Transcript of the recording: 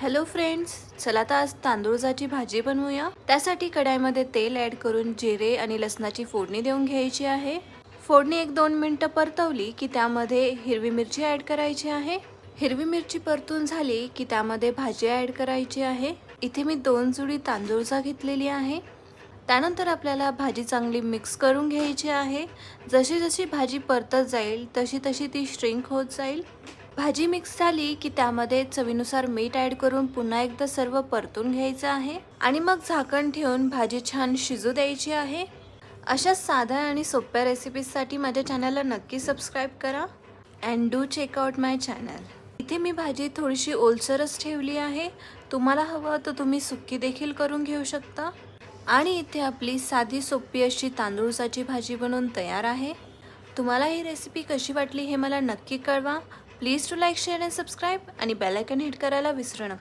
Hello friends, चला तर आज तांदूळाची भाजी बनवूया। त्यासाठी कढईमध्ये तेल ॲड करून जिरे आणि लसणाची फोडणी देऊन घ्यायची आहे। फोडणी 1-2 मिनिटं परतवली की त्यामध्ये हिरवी मिरची ॲड करायची आहे। हिरवी मिरची परतून झाली की त्यामध्ये भाजी ॲड करायची आहे। इथे मी 2 जुडी तांदूळ घेतलेली आहे। त्यानंतर आपल्याला भाजी चांगली मिक्स करून घ्यायची आहे। जशी जशी भाजी परतत जाईल तशी तशी ती श्रिंक होत जाईल। भाजी मिक्स झाली की त्यामध्ये चवीनुसार मीठ ॲड करून पुन्हा एकदा सर्व परतून घ्यायचं आहे आणि मग झाकण ठेवून भाजी छान शिजू द्यायची आहे। अशा साध्या आणि सोप्या रेसिपीजसाठी माझ्या चॅनलला नक्की सबस्क्राईब करा and do check out my channel. इथे मी भाजी थोडीशी ओलसरच ठेवली आहे। तुम्हाला हवं तर तुम्ही सुक्की देखील करून घेऊ शकता। आणि इथे आपली साधी सोपी अशी तांदूळाची भाजी बनवून तयार आहे। तुम्हाला ही रेसिपी कशी वाटली हे मला नक्की कळवा। Please to like share and subscribe आणि बेल आयकॉन हिट करायला विसरू नका।